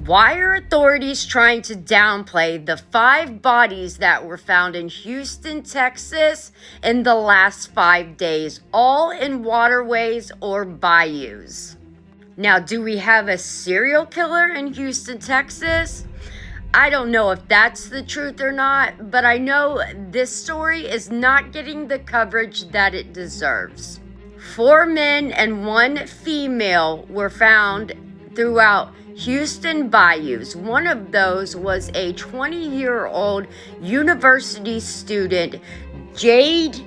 Why are authorities trying to downplay the 5 bodies that were found in Houston, Texas in the last 5 days, all in waterways or bayous? Now, do we have a serial killer in Houston, Texas? I don't know if that's the truth or not, but I know this story is not getting the coverage that it deserves. 4 men and 1 female were found throughout Houston bayous. One of those was a 20-year-old university student, Jade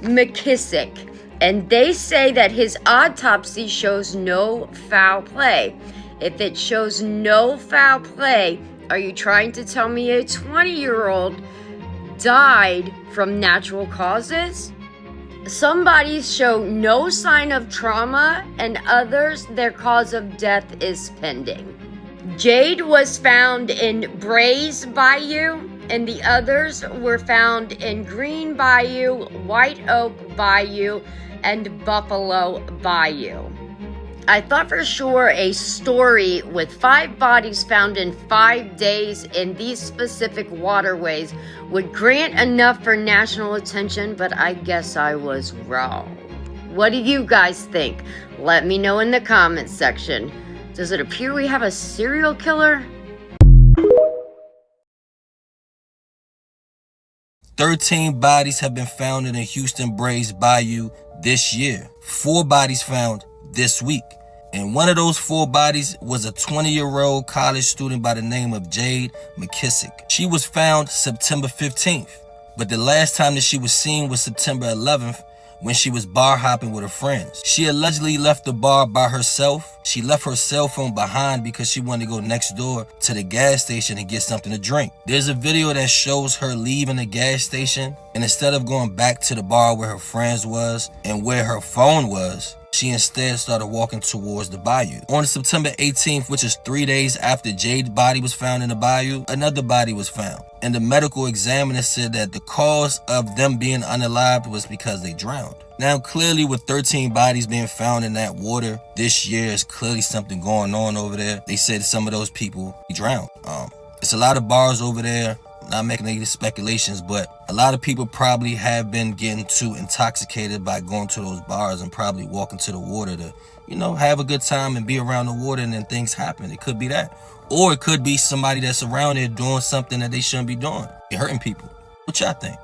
McKissick, and they say that his autopsy shows no foul play. If it shows no foul play, are you trying to tell me a 20-year-old died from natural causes? Some bodies show no sign of trauma, and others, their cause of death is pending. Jade was found in Brays Bayou, and the others were found in Green Bayou, White Oak Bayou, and Buffalo Bayou. I thought for sure a story with 5 bodies found in 5 days in these specific waterways would grant enough for national attention, but I guess I was wrong. What do you guys think? Let me know in the comments section. Does it appear we have a serial killer? 13 bodies have been found in the Houston Brays Bayou this year. 4 bodies found this week. And one of those 4 bodies was a 20-year-old college student by the name of Jade McKissick. She was found September 15th, but the last time that she was seen was September 11th when she was bar hopping with her friends. She allegedly left the bar by herself. She left her cell phone behind because she wanted to go next door to the gas station and get something to drink. There's a video that shows her leaving the gas station, and instead of going back to the bar where her friends was and where her phone was, she instead started walking towards the bayou. On September 18th, which is 3 days after Jade's body was found in the bayou, another body was found. And the medical examiner said that the cause of them being unalived was because they drowned. Now, clearly with 13 bodies being found in that water this year, is clearly something going on over there. They said some of those people drowned. It's a lot of bars over there. Not making any speculations, but a lot of people probably have been getting too intoxicated by going to those bars and probably walking to the water to, have a good time and be around the water, and then things happen. It could be that. Or it could be somebody that's around there doing something that they shouldn't be doing. You're hurting people. What y'all think?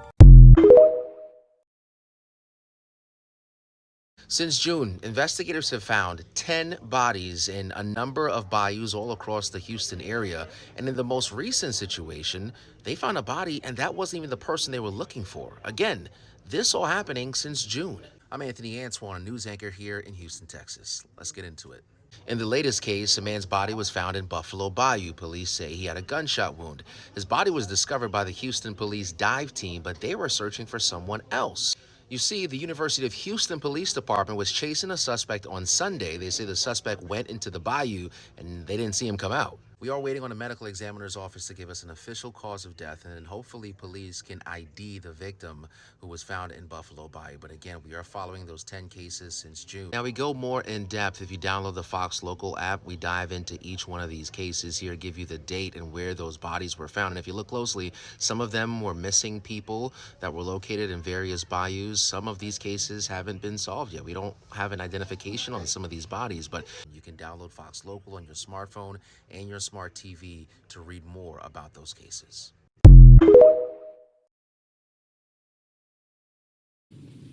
Since June, investigators have found 10 bodies in a number of bayous all across the Houston area. And in the most recent situation, they found a body, and that wasn't even the person they were looking for. Again, this all happening since June. I'm Anthony Antoine, news anchor here in Houston, Texas. Let's get into it. In the latest case, a man's body was found in Buffalo Bayou. Police say he had a gunshot wound. His body was discovered by the Houston Police dive team, but they were searching for someone else. You see, the University of Houston Police Department was chasing a suspect on Sunday. They say the suspect went into the bayou and they didn't see him come out. We are waiting on a medical examiner's office to give us an official cause of death, and then hopefully police can ID the victim who was found in Buffalo Bayou. But again, we are following those 10 cases since June. Now we go more in depth. If you download the Fox Local app, we dive into each one of these cases here, give you the date and where those bodies were found. And if you look closely, some of them were missing people that were located in various bayous. Some of these cases haven't been solved yet. We don't have an identification on some of these bodies, but you can download Fox Local on your smartphone and your smart TV to read more about those cases.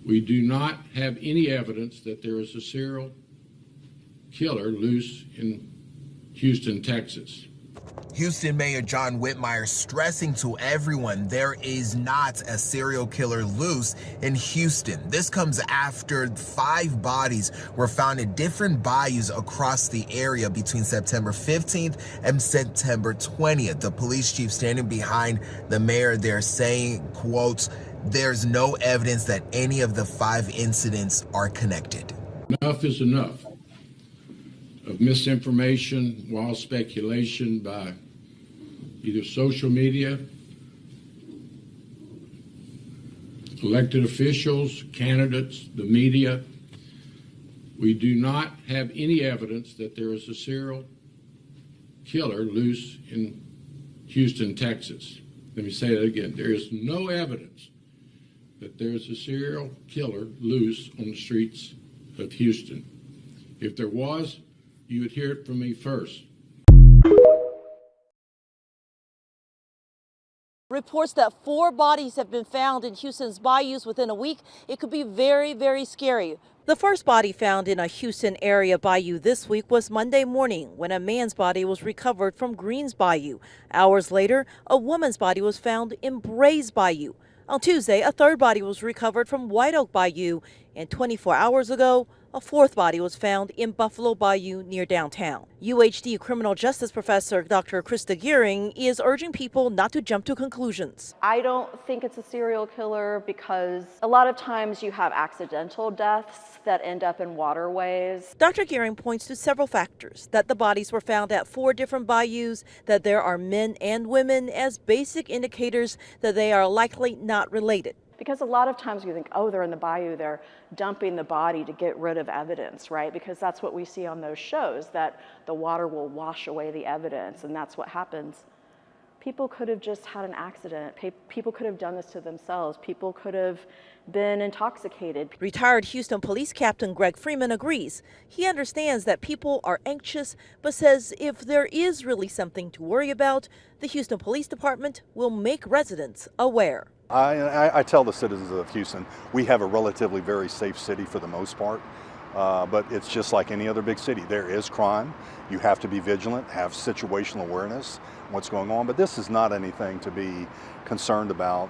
We do not have any evidence that there is a serial killer loose in Houston, Texas. Houston Mayor John Whitmire stressing to everyone there is not a serial killer loose in Houston. This comes after 5 bodies were found in different bayous across the area between September 15th and September 20th. The police chief standing behind the mayor there saying, quote, "There's no evidence that any of the 5 incidents are connected." Enough is enough of misinformation, wild speculation by either social media, elected officials, candidates, the media. We do not have any evidence that there is a serial killer loose in Houston, Texas. Let me say that again. There is no evidence that there's a serial killer loose on the streets of Houston. If there was, you would hear it from me first. Reports that 4 bodies have been found in Houston's bayous within a week. It could be very, very scary. The first body found in a Houston area bayou this week was Monday morning when a man's body was recovered from Greens Bayou. Hours later, a woman's body was found in Brays Bayou. On Tuesday, a third body was recovered from White Oak Bayou, and 24 hours ago, a fourth body was found in Buffalo Bayou near downtown. UHD criminal justice professor Dr. Krista Gearing is urging people not to jump to conclusions. I don't think it's a serial killer because a lot of times you have accidental deaths that end up in waterways. Dr. Gearing points to several factors: that the bodies were found at 4 different bayous, that there are men and women as basic indicators that they are likely not related. Because a lot of times you think, oh, they're in the bayou, they're dumping the body to get rid of evidence, right? Because that's what we see on those shows, that the water will wash away the evidence, and that's what happens. People could have just had an accident. People could have done this to themselves. People could have been intoxicated. Retired Houston Police Captain Greg Freeman agrees. He understands that people are anxious, but says if there is really something to worry about, the Houston Police Department will make residents aware. I tell the citizens of Houston, we have a relatively very safe city for the most part, but it's just like any other big city. There is crime. You have to be vigilant, have situational awareness, what's going on, but this is not anything to be concerned about.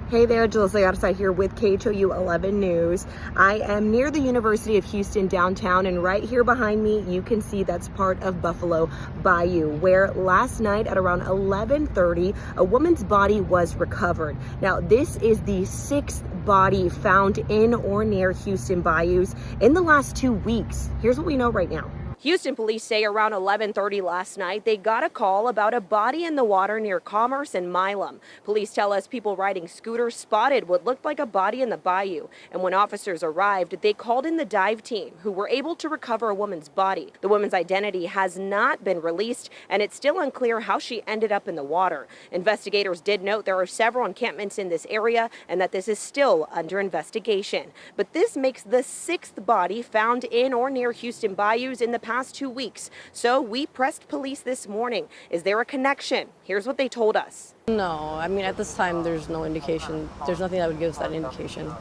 Hey there, Jill Zayarsa here with KHOU 11 News. I am near the University of Houston downtown, and right here behind me, you can see that's part of Buffalo Bayou, where last night at around 11:30, a woman's body was recovered. Now, this is the 6th body found in or near Houston bayous in the last 2 weeks. Here's what we know right now. Houston police say around 11:30 last night, they got a call about a body in the water near Commerce and Milam. Police tell us people riding scooters spotted what looked like a body in the bayou. And when officers arrived, they called in the dive team, who were able to recover a woman's body. The woman's identity has not been released, and it's still unclear how she ended up in the water. Investigators did note there are several encampments in this area and that this is still under investigation. But this makes the 6th body found in or near Houston bayous in the past 2 weeks. So we pressed police this morning. Is there a connection? Here's what they told us. No, I mean, at this time, there's no indication. There's nothing that would give us that indication.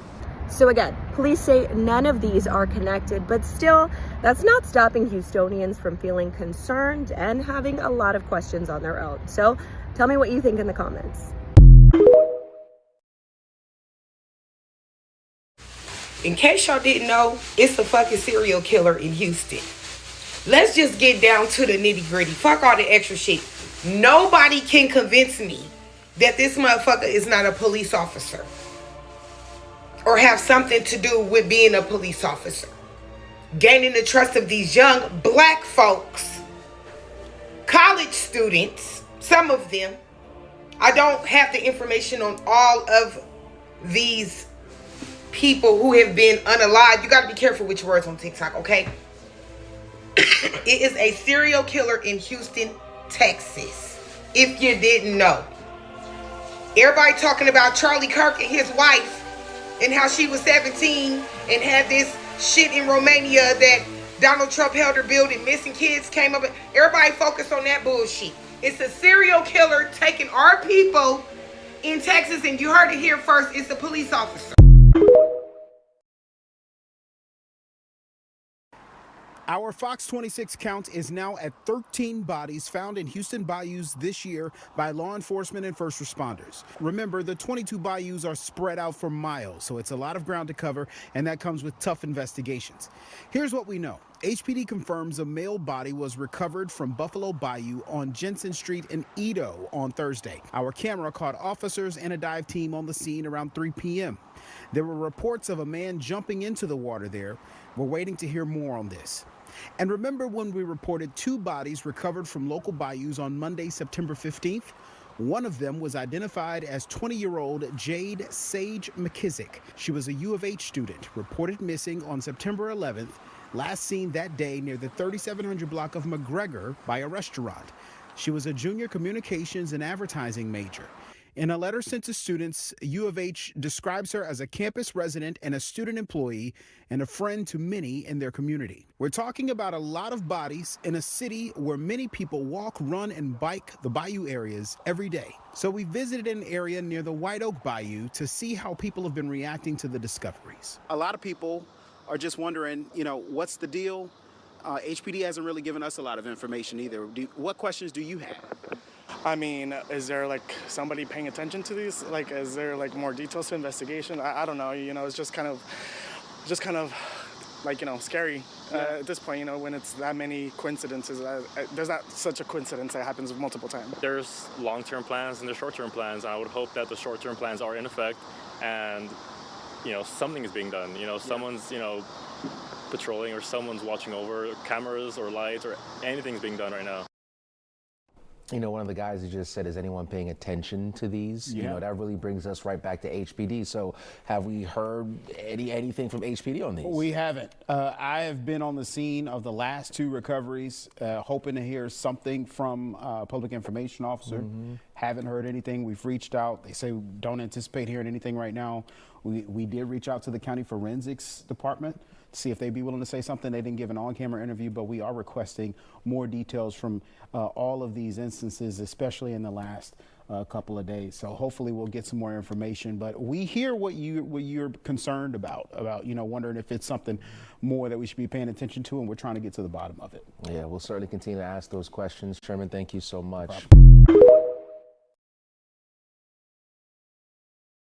So again, police say none of these are connected, but still, that's not stopping Houstonians from feeling concerned and having a lot of questions on their own. So tell me what you think in the comments. In case y'all didn't know, it's a fucking serial killer in Houston. Let's just get down to the nitty gritty. Fuck all the extra shit. Nobody can convince me that this motherfucker is not a police officer or have something to do with being a police officer. Gaining the trust of these young black folks, college students, some of them. I don't have the information on all of these people who have been unalived. You got to be careful with your words on TikTok, okay? It is a serial killer in Houston, Texas, if you didn't know. Everybody talking about Charlie Kirk and his wife and how she was 17 and had this shit in Romania that Donald Trump held her building, missing kids came up. Everybody focused on that bullshit. It's a serial killer taking our people in Texas, and you heard it here first. It's a police officer. Our Fox 26 count is now at 13 bodies found in Houston bayous this year by law enforcement and first responders. Remember, the 22 bayous are spread out for miles, so it's a lot of ground to cover, and that comes with tough investigations. Here's what we know. HPD confirms a male body was recovered from Buffalo Bayou on Jensen Street in Edo on Thursday. Our camera caught officers and a dive team on the scene around 3 p.m. There were reports of a man jumping into the water there. We're waiting to hear more on this. And remember when we reported 2 bodies recovered from local bayous on Monday, September 15th? One of them was identified as 20-year-old Jade Sage McKissick. She was a U of H student, reported missing on September 11th. last seen that day near the 3700 block of McGregor by a restaurant. She was a junior communications and advertising major. In a letter sent to students, U of H describes her as a campus resident and a student employee and a friend to many in their community. We're talking about a lot of bodies in a city where many people walk, run, and bike the bayou areas every day. So we visited an area near the White Oak Bayou to see how people have been reacting to the discoveries. A lot of people are just wondering, what's the deal? HPD hasn't really given us a lot of information either. What questions do you have? I mean, is there somebody paying attention to these? Is there more details to investigation? I don't know. It's just kind of scary at this point. When it's that many coincidences. There's not such a coincidence that happens multiple times. There's long-term plans and there's short-term plans. And I would hope that the short-term plans are in effect, and something is being done. Someone's patrolling, or someone's watching over, cameras or lights or anything's being done right now. One of the guys who just said, is anyone paying attention to these? Yeah. That really brings us right back to HPD. So have we heard anything from HPD on these? We haven't. I have been on the scene of the last two recoveries, hoping to hear something from a public information officer. Haven't heard anything. We've reached out. They say don't anticipate hearing anything right now. We did reach out to the county forensics department to see if they'd be willing to say something. They didn't give an on-camera interview, but we are requesting more details from all of these instances, especially in the last couple of days. So hopefully we'll get some more information. But we hear what you're concerned about, wondering if it's something more that we should be paying attention to, and we're trying to get to the bottom of it. Yeah, we'll certainly continue to ask those questions. Sherman, thank you so much.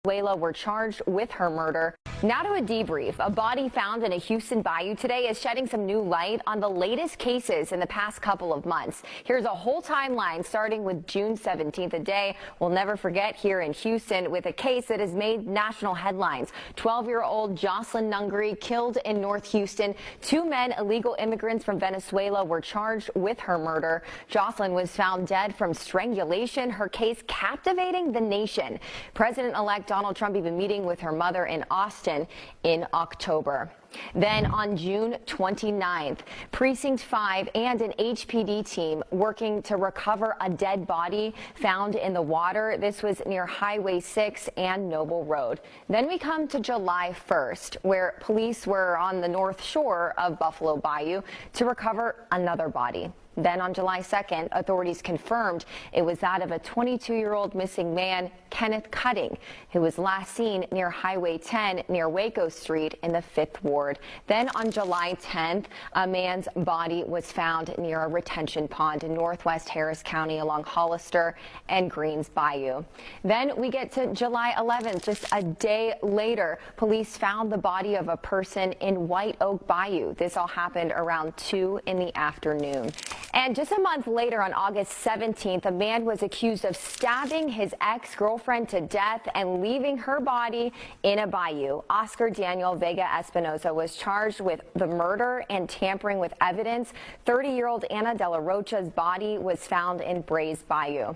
Venezuela were charged with her murder. Now to a debrief. A body found in a Houston bayou today is shedding some new light on the latest cases in the past couple of months. Here's a whole timeline starting with June 17th, a day we'll never forget here in Houston, with a case that has made national headlines. 12-year-old Jocelyn Nungary killed in North Houston. Two men, illegal immigrants from Venezuela, were charged with her murder. Jocelyn was found dead from strangulation, her case captivating the nation. President-elect Donald Trump even meeting with her mother in Austin in October. Then on June 29th, Precinct 5 and an HPD team working to recover a dead body found in the water. This was near Highway 6 and Noble Road. Then we come to July 1st, where police were on the north shore of Buffalo Bayou to recover another body. Then on July 2nd, authorities confirmed it was that of a 22-year-old missing man, Kenneth Cutting, who was last seen near Highway 10 near Waco Street in the 5th Ward. Then on July 10th, a man's body was found near a retention pond in northwest Harris County along Hollister and Greens Bayou. Then we get to July 11th, just a day later, police found the body of a person in White Oak Bayou. This all happened around 2 in the afternoon. And just a month later, on August 17th, a man was accused of stabbing his ex-girlfriend to death and leaving her body in a bayou. Oscar Daniel Vega Espinosa was charged with the murder and tampering with evidence. 30-year-old Ana de la Rocha's body was found in Brays Bayou.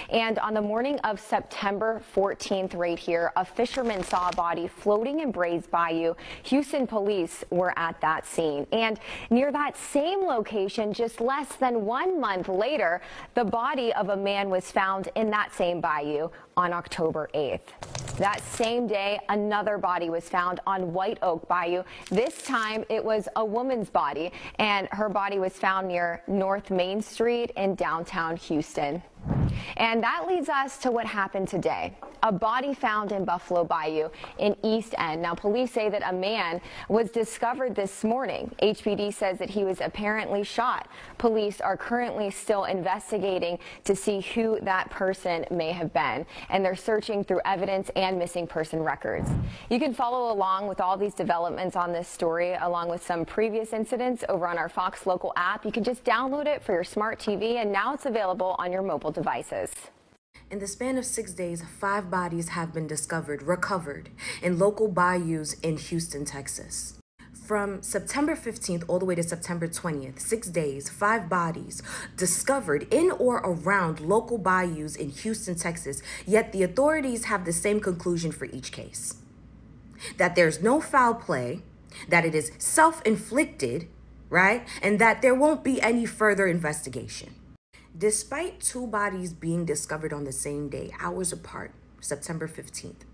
And on the morning of September 14th, right here, a fisherman saw a body floating in Brays Bayou. Houston police were at that scene. And near that same location, just less than 1 month later, the body of a man was found in that same bayou on October 8th. That same day, another body was found on White Oak Bayou. This time, it was a woman's body, and her body was found near North Main Street in downtown Houston. And that leads us to what happened today. A body found in Buffalo Bayou in East End. Now, police say that a man was discovered this morning. HPD says that he was apparently shot. Police are currently still investigating to see who that person may have been, and they're searching through evidence and missing person records. You can follow along with all these developments on this story, along with some previous incidents, over on our Fox Local app. You can just download it for your smart TV, and now it's available on your mobile devices. In the span of 6 days, 5 bodies have been recovered in local bayous in Houston, Texas. From September 15th all the way to September 20th, 6 days, 5 bodies discovered in or around local bayous in Houston, Texas, yet the authorities have the same conclusion for each case. That there's no foul play, that it is self-inflicted, right? And that there won't be any further investigation. Despite 2 bodies being discovered on the same day, hours apart, September 15th,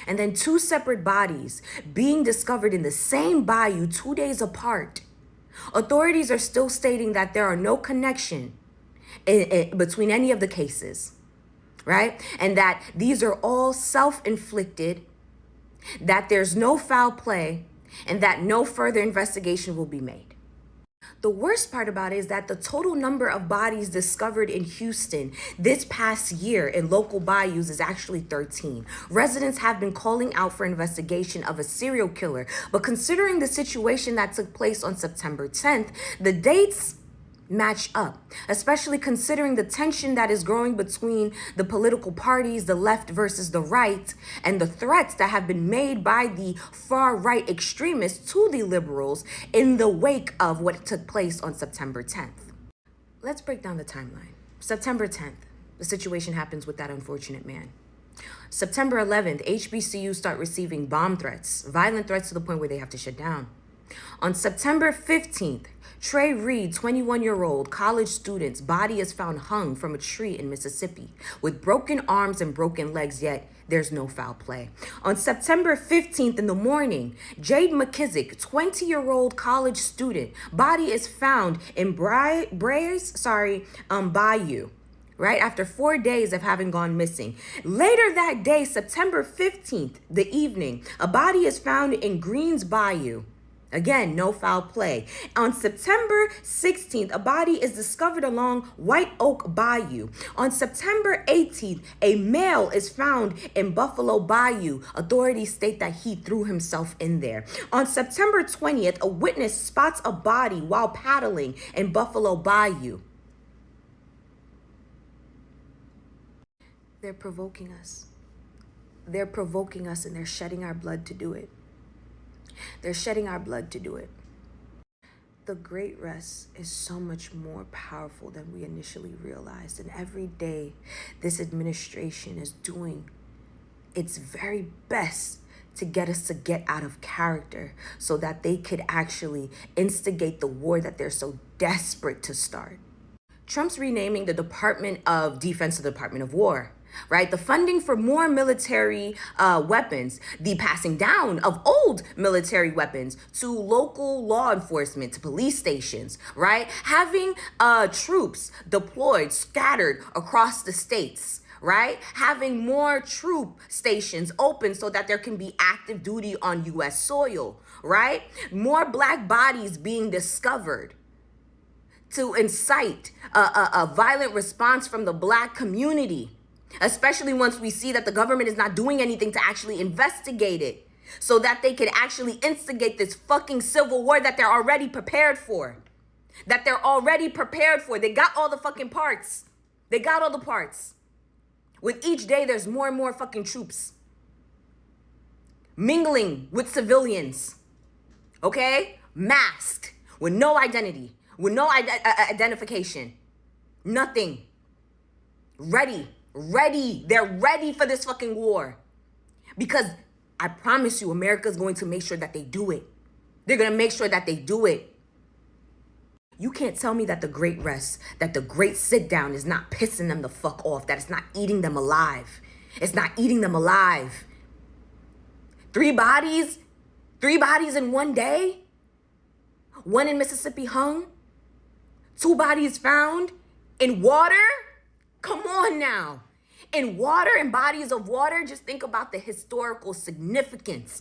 and then 2 separate bodies being discovered in the same bayou 2 days apart, authorities are still stating that there are no connection between any of the cases, right? And that these are all self-inflicted, that there's no foul play, and that no further investigation will be made. The worst part about it is that the total number of bodies discovered in Houston this past year in local bayous is actually 13. Residents have been calling out for investigation of a serial killer, but considering the situation that took place on September 10th, the dates match up, especially considering the tension that is growing between the political parties, the left versus the right, and the threats that have been made by the far-right extremists to the liberals in the wake of what took place on September 10th. Let's break down the timeline. September 10th, the situation happens with that unfortunate man. September 11th, HBCUs start receiving bomb threats, violent threats to the point where they have to shut down. On September 15th, Trey Reed, 21-year-old college student's body is found hung from a tree in Mississippi with broken arms and broken legs, yet there's no foul play. On September 15th in the morning, Jade McKissick, 20-year-old college student, body is found in Bayou, right after 4 days of having gone missing. Later that day, September 15th, the evening, a body is found in Greens Bayou. Again, no foul play. On September 16th, a body is discovered along White Oak Bayou. On September 18th, a male is found in Buffalo Bayou. Authorities state that he threw himself in there. On September 20th, a witness spots a body while paddling in Buffalo Bayou. They're provoking us. They're provoking us, and they're shedding our blood to do it. They're shedding our blood to do it. The Great Rest is so much more powerful than we initially realized. And every day, this administration is doing its very best to get us to get out of character so that they could actually instigate the war that they're so desperate to start. Trump's renaming the Department of Defense to the Department of War. Right? The funding for more military weapons, the passing down of old military weapons to local law enforcement, to police stations, right? Having troops deployed, scattered across the states, right? Having more troop stations open so that there can be active duty on U.S. soil, right? More black bodies being discovered to incite a violent response from the black community. Especially once we see that the government is not doing anything to actually investigate it so that they could actually instigate this fucking civil war that they're already prepared for. They got all the fucking parts. They got all the parts. With each day, there's more and more fucking troops mingling with civilians. Okay? Masked, with no identity, with no identification. Nothing. Ready. They're ready for this fucking war. Because I promise you, America's going to make sure that they do it. They're going to make sure that they do it. You can't tell me that the Great Rest, that the Great Sit Down is not pissing them the fuck off, that it's not eating them alive. It's not eating them alive. 3 bodies in one day? 1 in Mississippi hung? 2 bodies found in water? Come on now. In water, in bodies of water, just think about the historical significance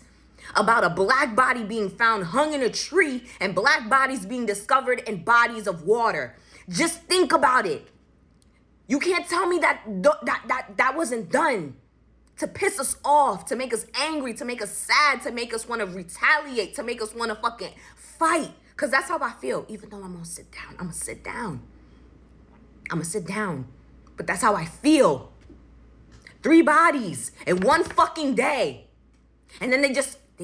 about a black body being found hung in a tree and black bodies being discovered in bodies of water. Just think about it. You can't tell me that wasn't done to piss us off, to make us angry, to make us sad, to make us want to retaliate, to make us want to fucking fight. Because that's how I feel. Even though I'm going to sit down, I'm going to sit down. But that's how I feel. 3 bodies in one fucking day. And then they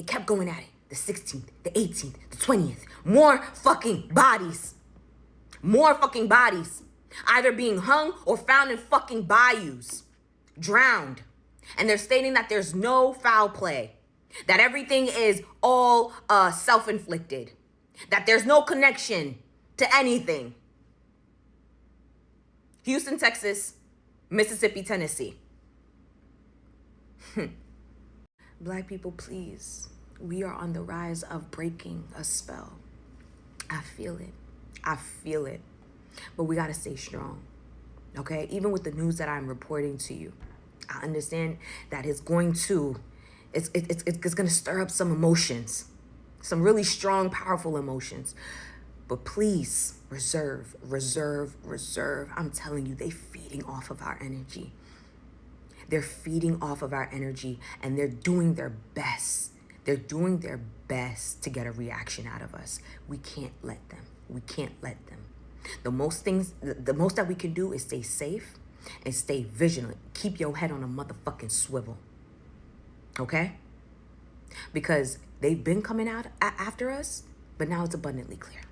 kept going at it. The 16th, the 18th, the 20th. More fucking bodies. Either being hung or found in fucking bayous. Drowned. And they're stating that there's no foul play. That everything is all self-inflicted. that there's no connection to anything. Houston, Texas, Mississippi, Tennessee. Black people, please. We are on the rise of breaking a spell. I feel it. I feel it. But we got to stay strong. Okay? Even with the news that I'm reporting to you, I understand that it's going to stir up some emotions, some really strong, powerful emotions. But please reserve. I'm telling you, they're feeding off of our energy. They're feeding off of our energy, and they're doing their best. They're doing their best to get a reaction out of us. We can't let them. We can't let them. The most that we can do is stay safe and stay vigilant. Keep your head on a motherfucking swivel. Okay? Because they've been coming out after us, but now it's abundantly clear.